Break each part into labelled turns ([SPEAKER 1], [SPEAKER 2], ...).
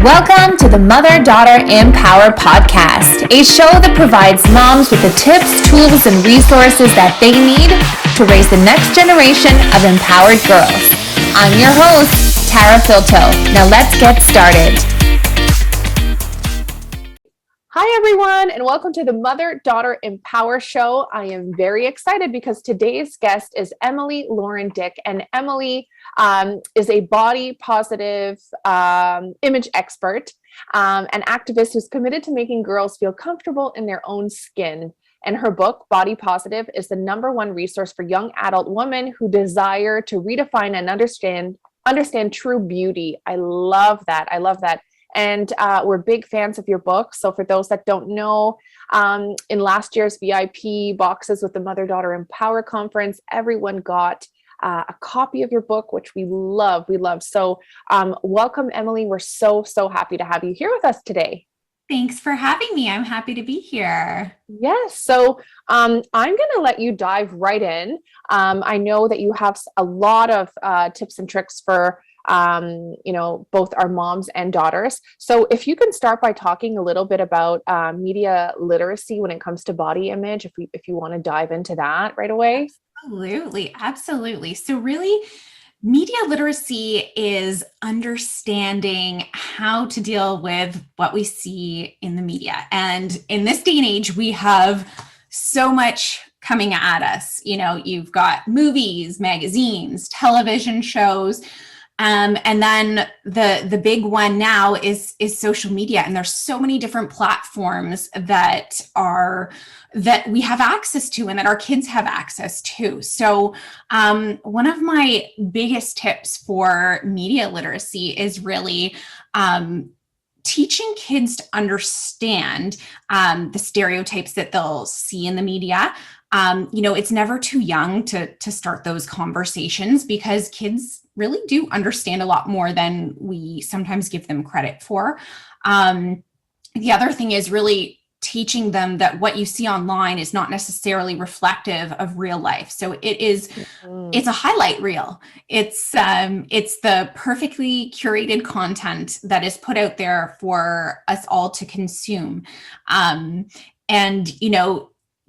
[SPEAKER 1] Welcome to the Mother-Daughter Empower podcast, a show that provides moms with the tips, tools, and resources that they need to raise the next generation of empowered girls. I'm your host, Tara Filteau. Now let's get started. Hi everyone, and welcome to the Mother-Daughter Empower show. I am very excited because today's guest is Emily Lauren Dick, and Emily is a body positive image expert, an activist who's committed to making girls feel comfortable in their own skin. And her book, Body Positive, is the #1 resource for young adult women who desire to redefine and understand true beauty. I love that. And we're big fans of your book. So for those that don't know, in last year's VIP boxes with the Mother-Daughter Empower Conference, everyone got a copy of your book, which we love. So welcome, Emily. We're so happy to have you here with us today.
[SPEAKER 2] Thanks for having me. I'm happy to be here.
[SPEAKER 1] Yes. So I'm going to let you dive right in. I know that you have a lot of tips and tricks for both our moms and daughters. So if you can start by talking a little bit about media literacy when it comes to body image, if you want to dive into that right away.
[SPEAKER 2] Absolutely. So really, media literacy is understanding how to deal with what we see in the media. And in this day and age, we have so much coming at us. You know, you've got movies, magazines, television shows. And then the big one now is social media. And there's so many different platforms that we have access to and that our kids have access to. So one of my biggest tips for media literacy is really teaching kids to understand the stereotypes that they'll see in the media. It's never too young to start those conversations because kids really do understand a lot more than we sometimes give them credit for. The other thing is really teaching them that what you see online is not necessarily reflective of real life. So it's a highlight reel. It's the perfectly curated content that is put out there for us all to consume.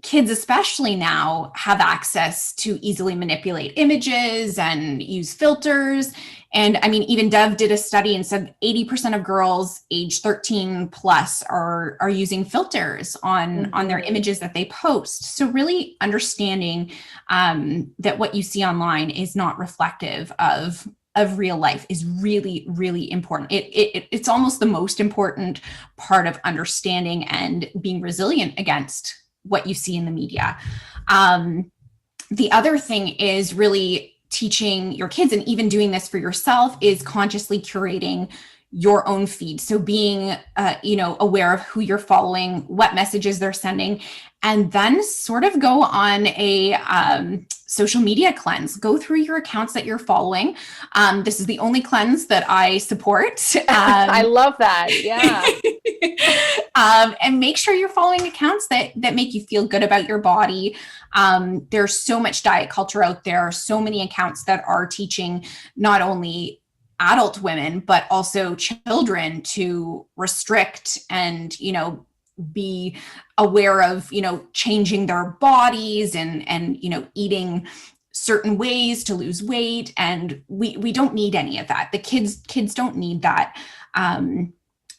[SPEAKER 2] Kids, especially now, have access to easily manipulate images and use filters. And I mean, even Dove did a study and said 80% of girls age 13 plus are using filters on their images that they post. So really understanding that what you see online is not reflective of real life is really, really important. It's almost the most important part of understanding and being resilient against what you see in the media. The other thing is really teaching your kids, and even doing this for yourself, is consciously curating your own feed. So being, aware of who you're following, what messages they're sending, and then sort of go on a social media cleanse. Go through your accounts that you're following. This is the only cleanse that I support.
[SPEAKER 1] I love that. Yeah.
[SPEAKER 2] And make sure you're following accounts that make you feel good about your body. There's so much diet culture out there, so many accounts that are teaching not only adult women, but also children to restrict and, be aware of, changing their bodies and eating certain ways to lose weight. And we don't need any of that. The kids don't need that,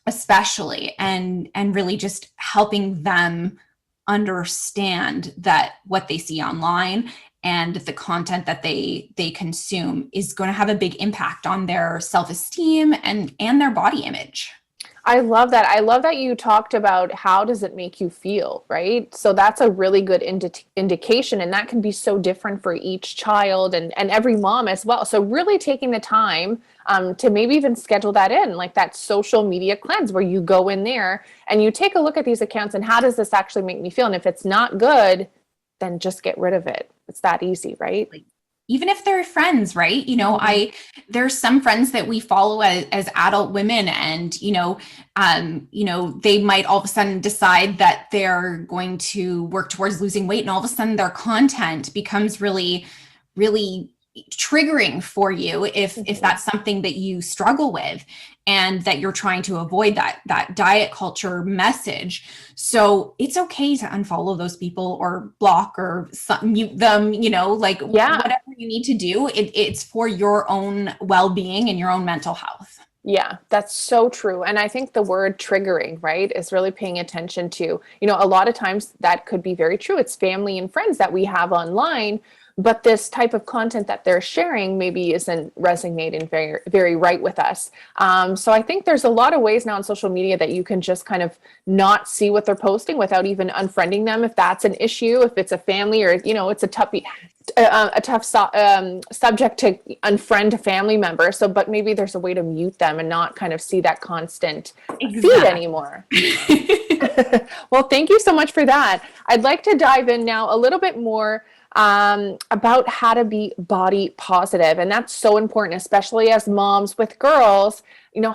[SPEAKER 2] especially, and really just helping them understand that what they see online and the content that they consume is going to have a big impact on their self-esteem and their body image.
[SPEAKER 1] I love that. I love that you talked about how does it make you feel, right? So that's a really good indication, and that can be so different for each child and every mom as well. So really taking the time to maybe even schedule that in, like that social media cleanse where you go in there and you take a look at these accounts and how does this actually make me feel? And if it's not good, then just get rid of it. It's that easy, right?
[SPEAKER 2] Even if they're friends, right? There's some friends that we follow as adult women, and, they might all of a sudden decide that they're going to work towards losing weight, and all of a sudden their content becomes really, really triggering for you if that's something that you struggle with and that you're trying to avoid that diet culture message. So it's okay to unfollow those people or block or mute them, whatever you need to do. It's for your own well-being and your own mental health.
[SPEAKER 1] Yeah, that's so true. And I think the word triggering, right, is really paying attention to, a lot of times that could be very true. It's family and friends that we have online, but this type of content that they're sharing maybe isn't resonating very, very right with us. So I think there's a lot of ways now on social media that you can just kind of not see what they're posting without even unfriending them if that's an issue, if it's a family or, it's a tough subject to unfriend a family member. So, but maybe there's a way to mute them and not kind of see that constant feed anymore. Well, thank you so much for that. I'd like to dive in now a little bit more about how to be body positive. And that's so important, especially as moms with girls.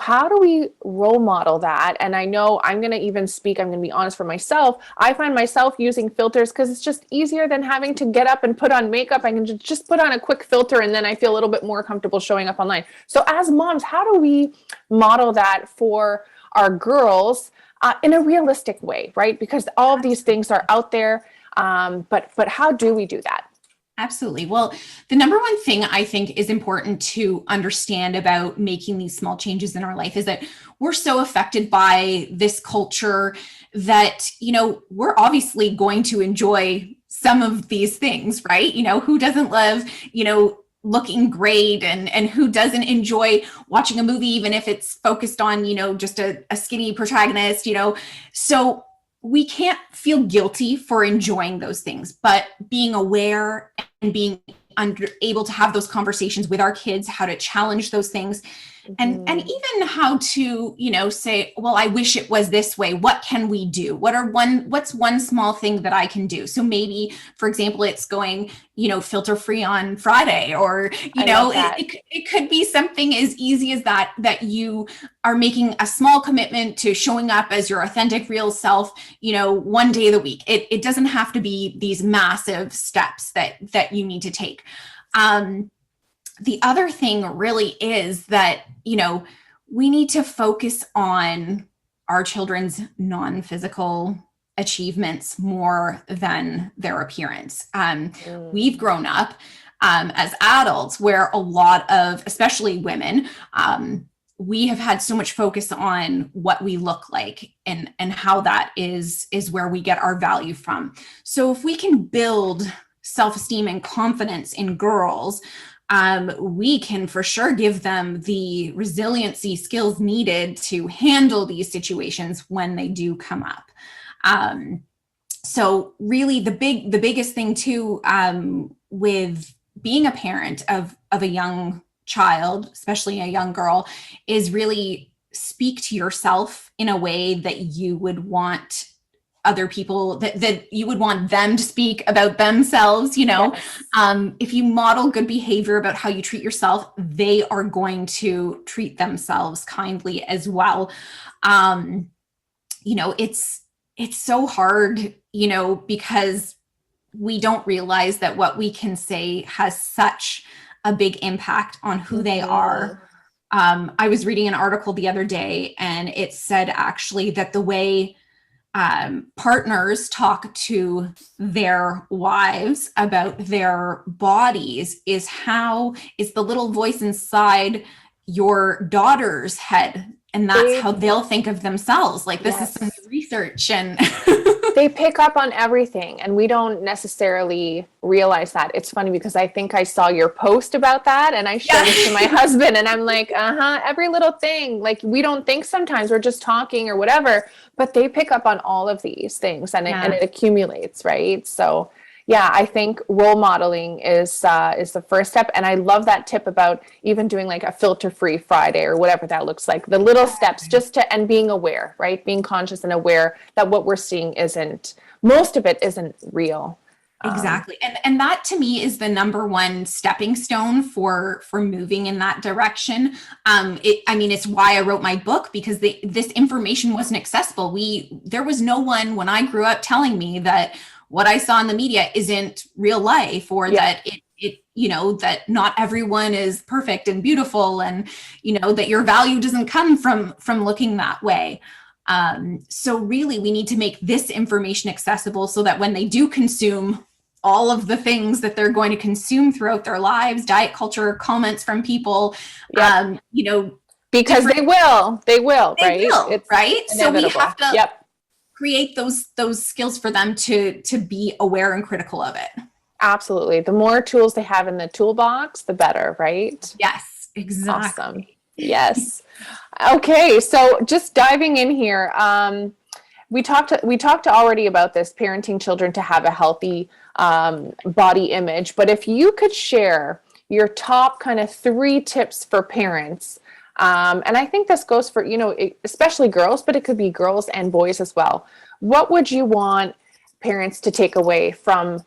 [SPEAKER 1] How do we role model that? And I know I'm going to be honest for myself. I find myself using filters because it's just easier than having to get up and put on makeup. I can just put on a quick filter and then I feel a little bit more comfortable showing up online. So as moms, how do we model that for our girls in a realistic way, right? Because all of these things are out there. But how do we do that?
[SPEAKER 2] Absolutely. Well, the number one thing I think is important to understand about making these small changes in our life is that we're so affected by this culture that, we're obviously going to enjoy some of these things, right? Who doesn't love, looking great and who doesn't enjoy watching a movie, even if it's focused on, just a skinny protagonist, so we can't feel guilty for enjoying those things, but being aware and being able to have those conversations with our kids, how to challenge those things, and even how to, say, well, I wish it was this way. What can we do? What's one small thing that I can do? So maybe, for example, it's going, filter free on Friday, or, it could be something as easy as that you are making a small commitment to showing up as your authentic, real self, one day of the week. It doesn't have to be these massive steps that you need to take. The other thing really is that, we need to focus on our children's non-physical achievements more than their appearance. We've grown up as adults where a lot of, especially women, we have had so much focus on what we look like and how that is where we get our value from. So if we can build self-esteem and confidence in girls, we can for sure give them the resiliency skills needed to handle these situations when they do come up. So really the biggest thing too, with being a parent of a young child, especially a young girl, is really speak to yourself in a way that you would want other people, that you would want them to speak about themselves.
[SPEAKER 1] Yes.
[SPEAKER 2] If you model good behavior about how you treat yourself, they are going to treat themselves kindly as well. It's so hard, because we don't realize that what we can say has such a big impact on who they are. I was reading an article the other day, and it said actually that the way partners talk to their wives about their bodies is the little voice inside your daughter's head. And that's how they'll think of themselves. Like, this is some research, and
[SPEAKER 1] they pick up on everything, and we don't necessarily realize that. It's funny because I think I saw your post about that, and I showed it to my husband, and I'm like, every little thing. Like, we don't think sometimes, we're just talking or whatever, but they pick up on all of these things, and it accumulates, right? So yeah, I think role modeling is the first step. And I love that tip about even doing like a filter-free Friday or whatever that looks like. The little steps and being aware, right? Being conscious and aware that what we're seeing most of it isn't real.
[SPEAKER 2] Exactly. And that to me is the number one stepping stone for moving in that direction. It's why I wrote my book, because this information wasn't accessible. There was no one when I grew up telling me that what I saw in the media isn't real life, or that that not everyone is perfect and beautiful, and, that your value doesn't come from looking that way. So really, we need to make this information accessible so that when they do consume all of the things that they're going to consume throughout their lives, diet culture, comments from people,
[SPEAKER 1] because they will, right?
[SPEAKER 2] It's right. Inevitable. So we have to create those skills for them to be aware and critical of it.
[SPEAKER 1] Absolutely. The more tools they have in the toolbox, the better, right?
[SPEAKER 2] Yes, exactly.
[SPEAKER 1] Awesome. Yes. Okay. So just diving in here, we talked already about this, parenting children to have a healthy body image. But if you could share your top kind of 3 tips for parents, and I think this goes for, especially girls, but it could be girls and boys as well. What would you want parents to take away from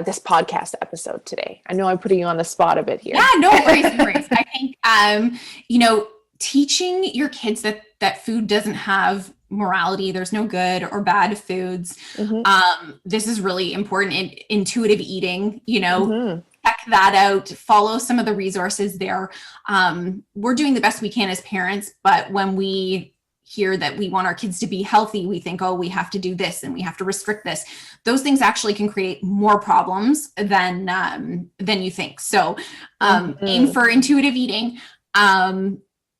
[SPEAKER 1] this podcast episode today? I know I'm putting you on the spot a bit here.
[SPEAKER 2] Yeah, no worries. I think, teaching your kids that food doesn't have morality, there's no good or bad foods. Mm-hmm. This is really important. Intuitive eating, mm-hmm. Check that out, follow some of the resources there. We're doing the best we can as parents, but when we hear that we want our kids to be healthy, we think, oh, we have to do this and we have to restrict this. Those things actually can create more problems than you think. So mm-hmm. aim for intuitive eating.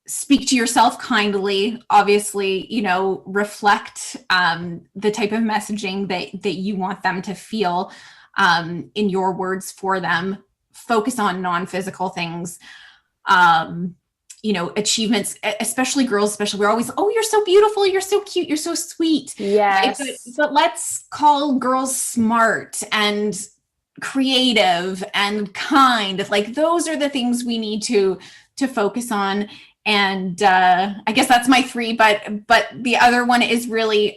[SPEAKER 2] Speak to yourself kindly, obviously, reflect the type of messaging that you want them to feel in your words for them. Focus on non-physical things, achievements, especially girls, we're always, oh, you're so beautiful, you're so cute, you're so sweet.
[SPEAKER 1] Yes.
[SPEAKER 2] Right? But let's call girls smart and creative and kind. Like, those are the things we need to focus on. And I guess that's my 3, but the other one is really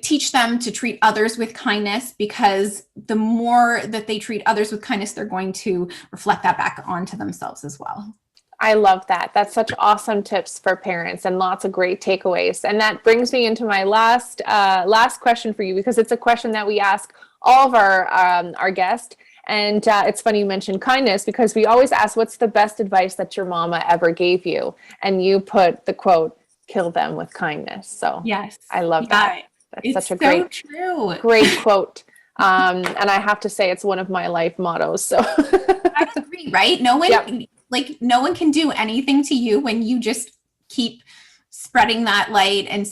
[SPEAKER 2] teach them to treat others with kindness, because the more that they treat others with kindness, they're going to reflect that back onto themselves as well.
[SPEAKER 1] I love that. That's such awesome tips for parents and lots of great takeaways. And that brings me into my last question for you, because it's a question that we ask all of our guests. And it's funny you mentioned kindness, because we always ask, what's the best advice that your mama ever gave you? And you put the quote, kill them with kindness. So
[SPEAKER 2] yes,
[SPEAKER 1] I love that. That's such a great quote. And I have to say, it's one of my life mottos. So
[SPEAKER 2] I agree, right? No one can do anything to you when you just keep spreading that light and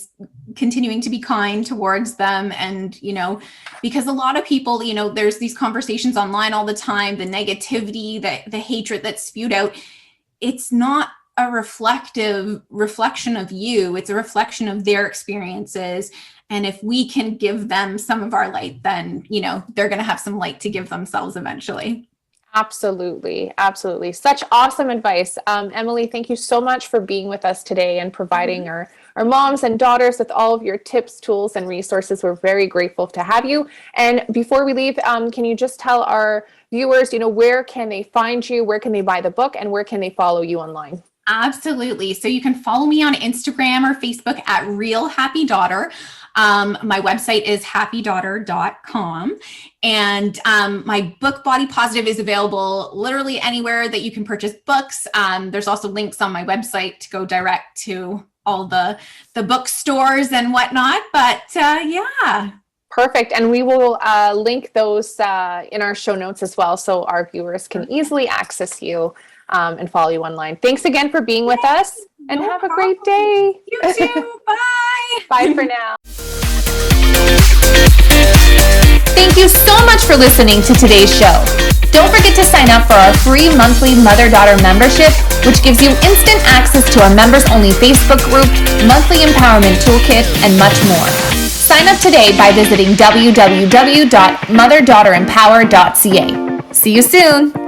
[SPEAKER 2] continuing to be kind towards them. And, because a lot of people, there's these conversations online all the time, the negativity, the hatred that's spewed out. It's not a reflection of you. It's a reflection of their experiences. And if we can give them some of our light, then, they're going to have some light to give themselves eventually.
[SPEAKER 1] Absolutely. Absolutely. Such awesome advice. Emily, thank you so much for being with us today and providing mm-hmm. our moms and daughters with all of your tips, tools, and resources. We're very grateful to have you. And before we leave, can you just tell our viewers, where can they find you? Where can they buy the book? And where can they follow you online?
[SPEAKER 2] Absolutely. So you can follow me on Instagram or Facebook at Real Happy Daughter. My website is happydaughter.com. And my book, Body Positive, is available literally anywhere that you can purchase books. There's also links on my website to go direct to all the bookstores and whatnot. But yeah.
[SPEAKER 1] Perfect. And we will link those in our show notes as well, so our viewers can easily access you and follow you online. Thanks again for being with us, and have a great day.
[SPEAKER 2] You too. Bye.
[SPEAKER 1] Bye for now.
[SPEAKER 3] Thank you so much for listening to today's show. Don't forget to sign up for our free monthly mother-daughter membership, which gives you instant access to our members-only Facebook group, monthly empowerment toolkit, and much more. Sign up today by visiting www.motherdaughterempower.ca. See you soon.